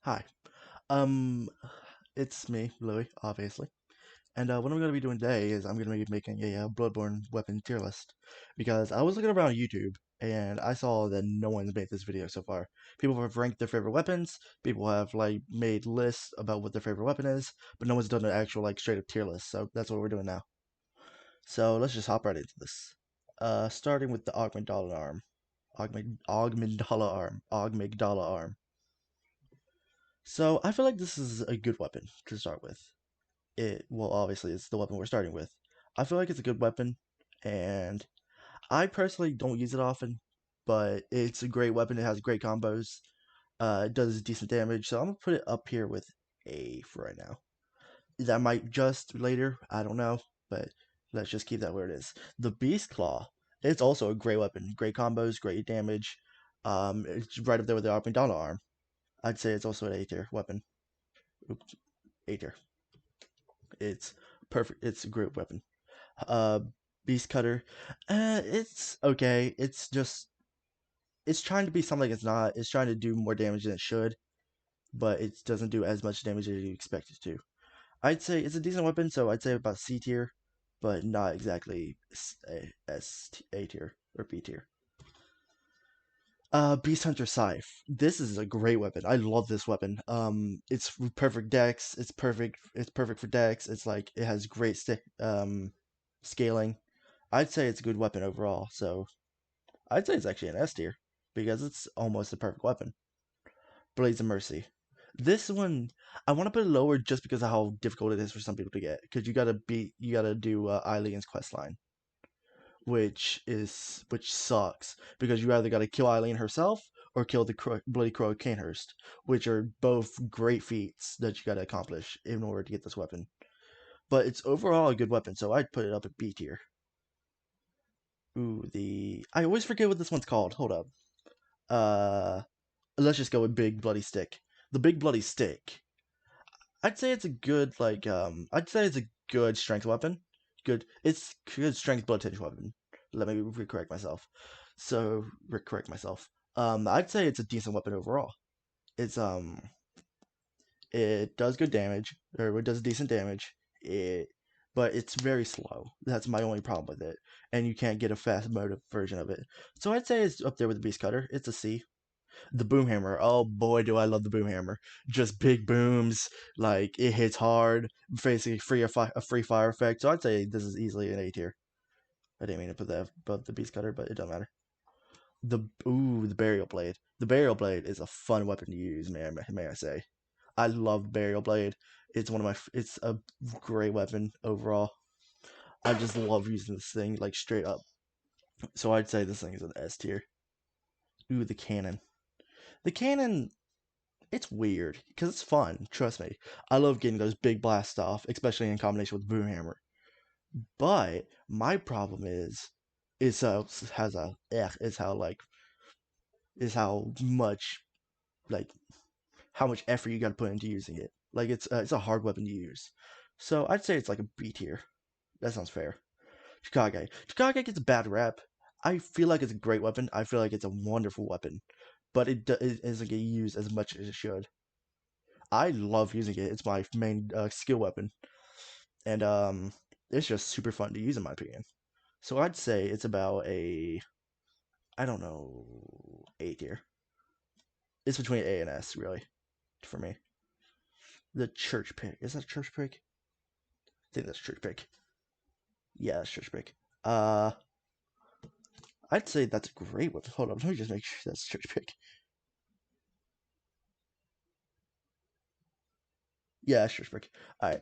Hi. Um, it's me, Louis, obviously. And what I'm going to be doing today is I'm going to be making a Bloodborne weapon tier list. Because I was looking around YouTube, and I saw that no one's made this video so far. People have ranked their favorite weapons, people have, like, made lists about what their favorite weapon is, but no one's done an actual, like, straight-up tier list, so that's what we're doing now. So let's just hop right into this. Starting with the Augmentala arm. Augmentala arm. So I feel like this is a good weapon to start with. Well, obviously it's the weapon we're starting with. I feel like it's a good weapon, and I personally don't use it often, but it's a great weapon. It has great combos. It does decent damage, so I'm gonna put it up here with A for right now. That might just later, I don't know, but let's just keep that where it is. The Beast Claw, it's also a great weapon. Great combos, great damage. It's right up there with the Arpindana arm. I'd say it's also an A tier weapon. Oops, A tier. It's perfect. It's a great weapon. Uh, Beast Cutter, it's okay. It's trying to be something it's not. It's trying to do more damage than it should, but it doesn't do as much damage as you expect it to. I'd say it's a decent weapon, so I'd say about C tier, but not exactly A tier or B tier. Beast Hunter Scythe. This is a great weapon. I love this weapon. It's perfect dex. It's perfect. It's perfect for dex. It's like it has great scaling. I'd say it's a good weapon overall. So I'd say it's actually an S tier because it's almost a perfect weapon. Blades of Mercy. This one I want to put it lower just because of how difficult it is for some people to get. Because you gotta do Eileen's quest line, which sucks because you either got to kill Eileen herself or kill the Bloody Crow Canehurst, which are both great feats that you got to accomplish in order to get this weapon. But it's overall a good weapon, so I'd put it up at B tier. Ooh, the I always forget what this one's called. Hold up. Uh, let's just go with Big Bloody Stick. The Big Bloody Stick. I'd say it's a good I'd say it's a good strength weapon. Good. It's good strength blood tinge weapon. Let me correct myself. Correct myself. I'd say it's a decent weapon overall. It's it does good damage, or it does decent damage. But it's very slow. That's my only problem with it, and you can't get a fast mode version of it. So I'd say it's up there with the Beast Cutter. It's a C. The boom hammer. Oh boy, do I love the boom hammer. Just big booms, like it hits hard, basically a free fire effect. So I'd say this is easily an A tier. I didn't mean to put that above the beast cutter, but it doesn't matter. The burial blade. The burial blade is a fun weapon to use, man. May I say? I love burial blade. It's a great weapon overall. I just love using this thing like straight up. So I'd say this thing is an S tier. Ooh, the cannon. The cannon, it's weird because it's fun. Trust me, I love getting those big blasts off, especially in combination with Boomhammer. But my problem is has a is how like is how much like how much effort you got to put into using it. Like it's a hard weapon to use. So I'd say it's like a B tier. That sounds fair. Chicago. Chicago gets a bad rep. I feel like it's a great weapon. I feel like it's a wonderful weapon, but it isn't getting used as much as it should. I love using it. It's my main skill weapon, and it's just super fun to use in my opinion. So I'd say it's about a I don't know A tier. It's between A and S really for me. The church pick is that church pick? I think that's church pick. Yeah, that's church pick. Uh, I'd say that's a great weapon. Hold on, let me just make sure that's church pick. Yeah, that's church pick. All right.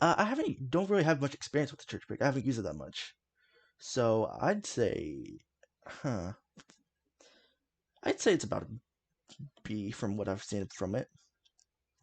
I haven't don't really have much experience with the church pick. I haven't used it that much. So huh. I'd say it's about a B from what I've seen from it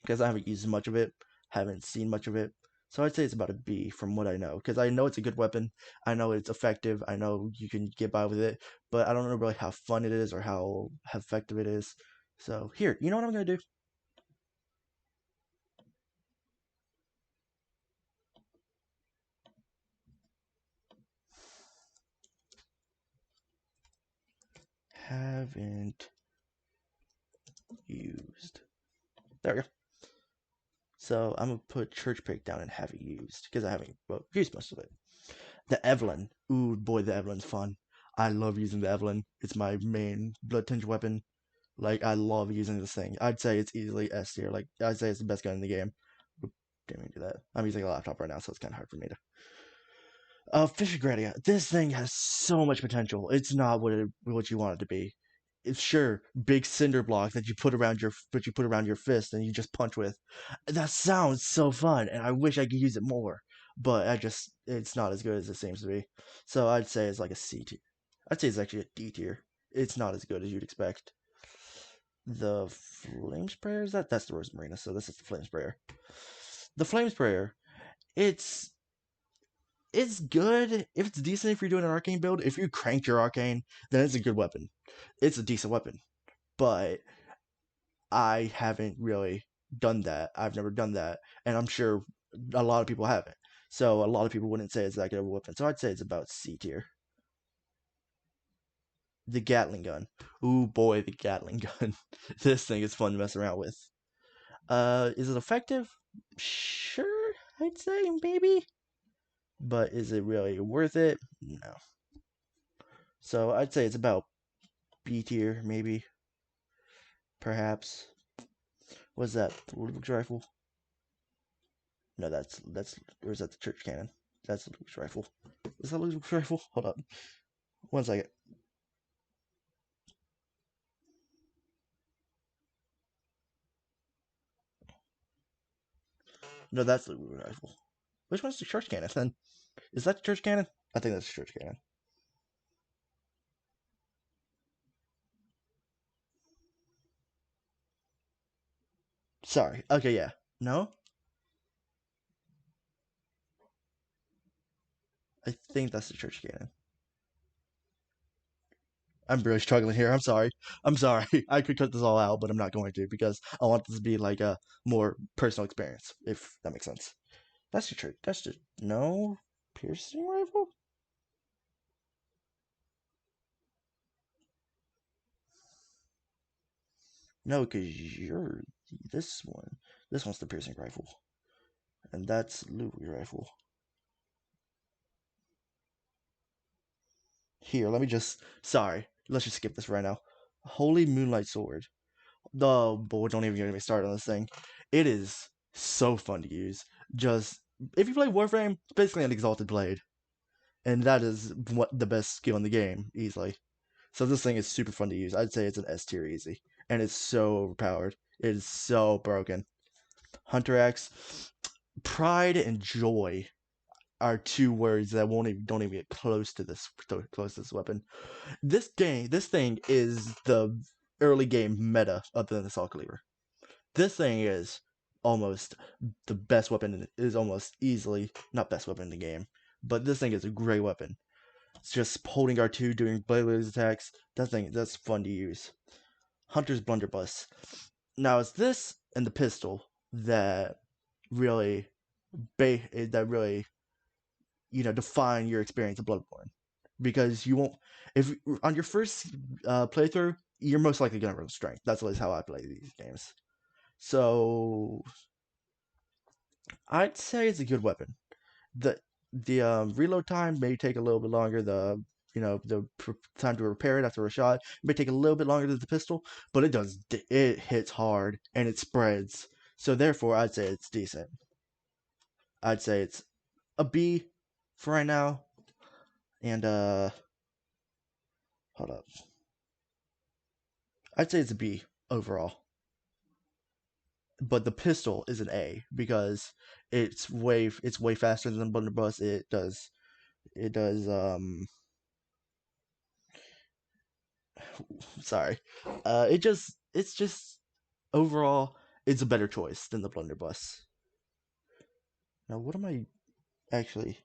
because I haven't used much of it, haven't seen much of it. So I'd say it's about a B from what I know because I know it's a good weapon. I know it's effective. I know you can get by with it, but I don't know really how fun it is or how effective it is. So here, you know what I'm gonna do? Haven't used. There we go. So I'm gonna put Church Pick down and haven't used because I haven't used most of it. The Evelyn. Ooh boy, the Evelyn's fun. I love using the Evelyn. It's my main blood tinge weapon. Like I love using this thing. I'd say it's easily S tier. Like I'd say it's the best gun in the game. Didn't mean to do that. I'm using a laptop right now, so it's kind of hard for me to. Fisher Gradia. This thing has so much potential. It's not what you want it to be. It's sure big cinder block that you put around your fist and you just punch with. That sounds so fun, and I wish I could use it more. But it's not as good as it seems to be. So I'd say it's like a C tier. I'd say it's actually a D tier. It's not as good as you'd expect. The flame sprayer is that's the Rose Marina, so this is the flame sprayer. The flame sprayer, it's it's good if it's decent if you're doing an arcane build. If you cranked your arcane, then it's a good weapon. It's a decent weapon. But I haven't really done that. I've never done that, and I'm sure a lot of people haven't. So a lot of people wouldn't say it's that good of a weapon. So I'd say it's about C tier. The Gatling gun. Ooh boy, the Gatling gun. This thing is fun to mess around with. Is it effective? Sure, I'd say maybe. But is it really worth it? No. So I'd say it's about B tier, maybe. Perhaps. What's that? The Ludwig's rifle? No, that's or is that the church cannon? That's the Ludwig's rifle. Is that Ludwig's rifle? Hold up. 1 second. No, that's the Ludwig's rifle. Which one's the church cannon then? Is that the church cannon? I think that's the church cannon. Sorry. Okay, yeah. No? I think that's the church cannon. I'm really struggling here. I'm sorry. I'm sorry. I could cut this all out, but I'm not going to because I want this to be like a more personal experience, if that makes sense. That's the church. That's just no piercing rifle. No, because you're this one. This one's the piercing rifle, and that's Louis rifle. Here, let me just. Sorry, let's just skip this right now. Holy Moonlight Sword. Oh boy, don't even get me started on this thing. It is so fun to use. Just if you play Warframe, it's basically an exalted blade, and that is what the best skill in the game easily. So this thing is super fun to use. I'd say it's an S tier easy, and it's so overpowered. It is so broken. Hunter Axe, pride and joy are two words that won't even don't even get close to this weapon. This thing is the early game meta other than the Assault Cleaver. This thing is almost the best weapon. Is almost easily not best weapon in the game, but this thing is a great weapon. It's just holding R2, doing blade attacks. That's fun to use. Hunter's Blunderbuss. Now it's this and the pistol that really that really define your experience of Bloodborne, because you won't if on your first playthrough you're most likely gonna run strength. That's always how I play these games. So I'd say it's a good weapon. The reload time may take a little bit longer. The time to repair it after a shot may take a little bit longer than the pistol, but it hits hard and it spreads. So therefore, I'd say it's decent. I'd say it's a B for right now. And hold up. I'd say it's a B overall. But the pistol is an A because it's way faster than the blunderbuss. It does sorry. It's just overall it's a better choice than the blunderbuss. Now what am I actually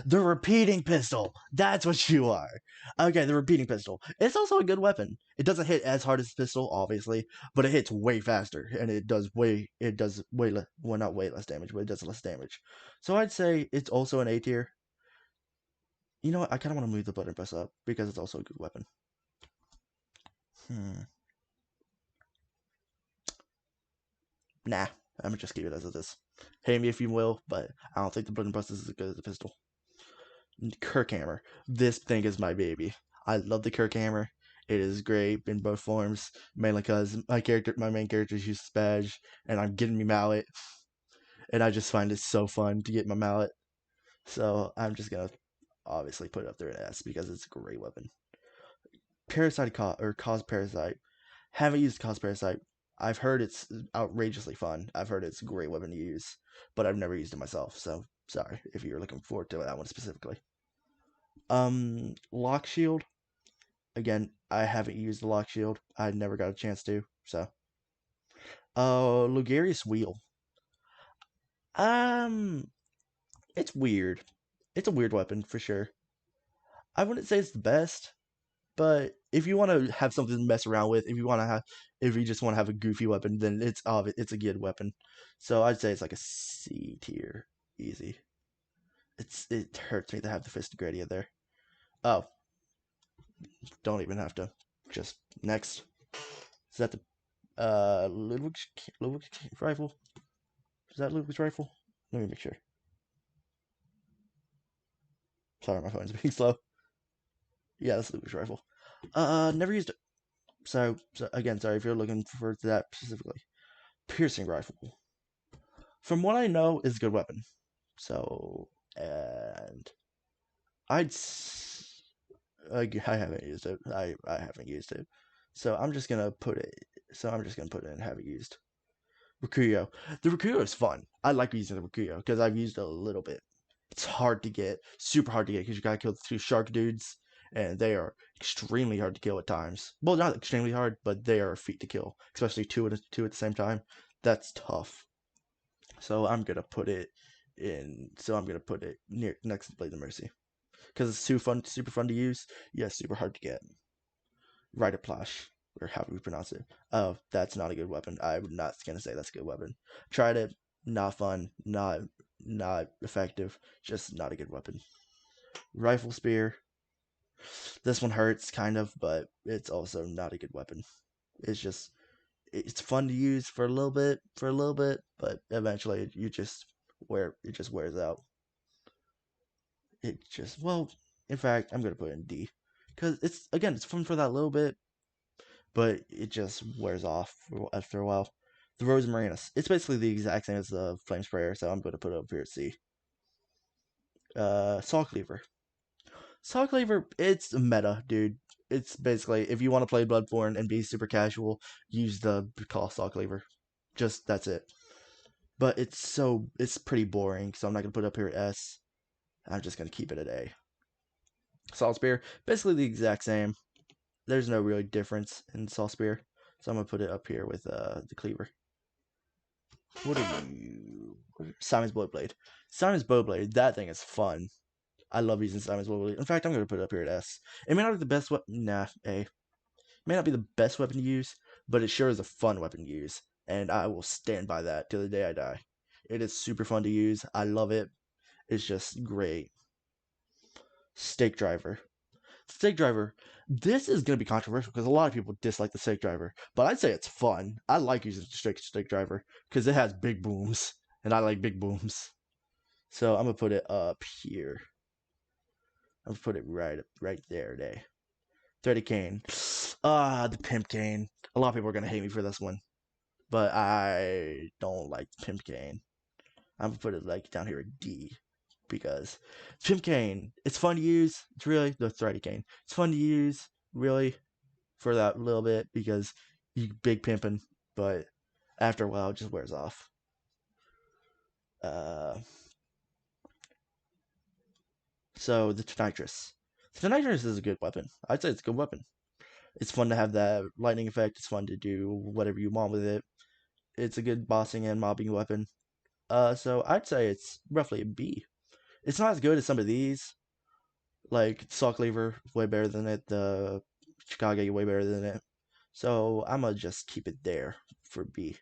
The repeating pistol. That's what you are. Okay, the repeating pistol. It's also a good weapon. It doesn't hit as hard as the pistol, obviously, but it hits way faster, and it does way less. Well, not way less damage, but it does less damage. So I'd say it's also an A tier. You know what? I kind of want to move the blunderbuss up because it's also a good weapon. Hmm. Nah, I'm gonna just keep it as it is. Hate me if you will, but I don't think the blunderbuss is as good as the pistol. Kirkhammer. This thing is my baby. I love the Kirkhammer. It is great in both forms, mainly because my main character uses badge, and I'm getting me mallet, and I just find it so fun to get my mallet. So I'm just gonna obviously put it up there in S because it's a great weapon. Parasite or cause parasite. Haven't used cause parasite. I've heard it's outrageously fun. I've heard it's a great weapon to use, but I've never used it myself. So sorry if you're looking forward to that one specifically. Lock shield. Again, I haven't used the lock shield. I never got a chance to. So, Lugarius wheel. Um, it's weird. It's a weird weapon for sure. I wouldn't say it's the best, but if you want to have something to mess around with, if you just want to have a goofy weapon, then it's a good weapon. So I'd say it's like a C tier, easy. It hurts me to have the Fist of Gradia there. Oh, don't even have to. Just next. Is that the Ludwig's rifle? Is that Ludwig's rifle? Let me make sure. Sorry, my phone's being slow. Yeah, that's Ludwig's rifle. Never used it. So again, sorry if you're looking for that specifically. Piercing rifle. From what I know, is a good weapon. So, and I'd I haven't used it. I haven't used it. So I'm just gonna put it. So I'm just gonna put it in haven't used. Rakuyo. The Rakuyo is fun. I like using the Rakuyo because I've used it a little bit. It's hard to get, super hard to get because you gotta kill the two shark dudes, and they are extremely hard to kill at times. Well, not extremely hard, but they are a feat to kill, especially two at the same time. That's tough. So I'm gonna put it in. So I'm gonna put it near next to Blade of Mercy because it's super fun to use. Yeah, super hard to get. Rider Plash, or how do we pronounce it? Oh, that's not a good weapon. I'm not gonna say that's a good weapon. Tried it, not fun, not effective, just not a good weapon. Rifle spear. This one hurts kind of, but it's also not a good weapon. It's just it's fun to use for a little bit, but eventually it just wears out. It just in fact, I'm gonna put it in D because it's fun for that little bit, but it just wears off after a while. The Rose Marinus, it's basically the exact same as the Flame Sprayer, so I'm gonna put it up here at C. Saw Cleaver. Saw Cleaver, it's meta, dude. It's basically if you want to play Bloodborne and be super casual, use the Saw Cleaver. Just that's it. But it's pretty boring, so I'm not gonna put it up here at S. I'm just gonna keep it at A. Saw Spear, basically the exact same. There's no really difference in Saw Spear, so I'm gonna put it up here with the Cleaver. What are you? Simon's Blowblade. Simon's Blowblade. That thing is fun. I love using Simon's Blowblade. In fact, I'm gonna put it up here at S. It may not be the best weapon. Nah, A. It may not be the best weapon to use, but it sure is a fun weapon to use, and I will stand by that till the day I die. It is super fun to use. I love it. It's just great. Stake Driver. Stake Driver. This is going to be controversial because a lot of people dislike the Stake Driver, but I'd say it's fun. I like using Stake Driver because it has big booms, and I like big booms. So I'm gonna put it up here. I'm gonna put it right there. 30 cane. The pimp cane. A lot of people are gonna hate me for this one, but I don't like pimp cane. I'm gonna put it like down here at D because pimp cane. It's fun to use. It's really the 30 cane. It's fun to use really for that little bit because you big pimping, but after a while it just wears off. Uh, so the Tonitrus. The Tonitrus is a good weapon. I'd say it's a good weapon. It's fun to have that lightning effect. It's fun to do whatever you want with it. It's a good bossing and mobbing weapon. So I'd say it's roughly a B. It's not as good as some of these, like Saw Cleaver, way better than it. The Chicago, way better than it. So I'm gonna just keep it there for B.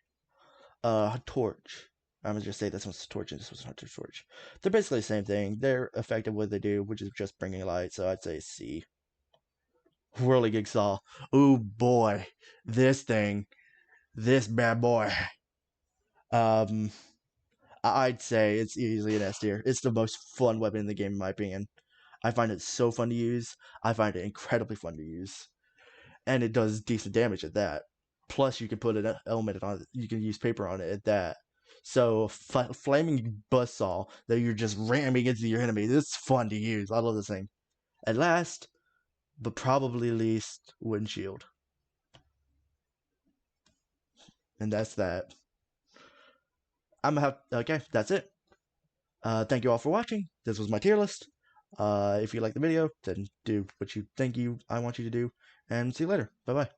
Torch. I'm gonna just say this one's torch and this one's hunter torch. They're basically the same thing. They're effective what they do, which is just bringing light. So I'd say C. Whirligig Saw. Oh boy, this thing, this bad boy. Um, I'd say it's easily an S tier. It's the most fun weapon in the game, in my opinion. I find it so fun to use. I find it incredibly fun to use, and it does decent damage at that. Plus, you can put an element on it. You can use paper on it at that. So, flaming buzzsaw that you're just ramming into your enemy. This is fun to use. I love this thing. At last, but probably least, windshield. And that's that. I'm gonna have okay. That's it. Thank you all for watching. This was my tier list. If you like the video, then do what you think I want you to do, and see you later. Bye bye.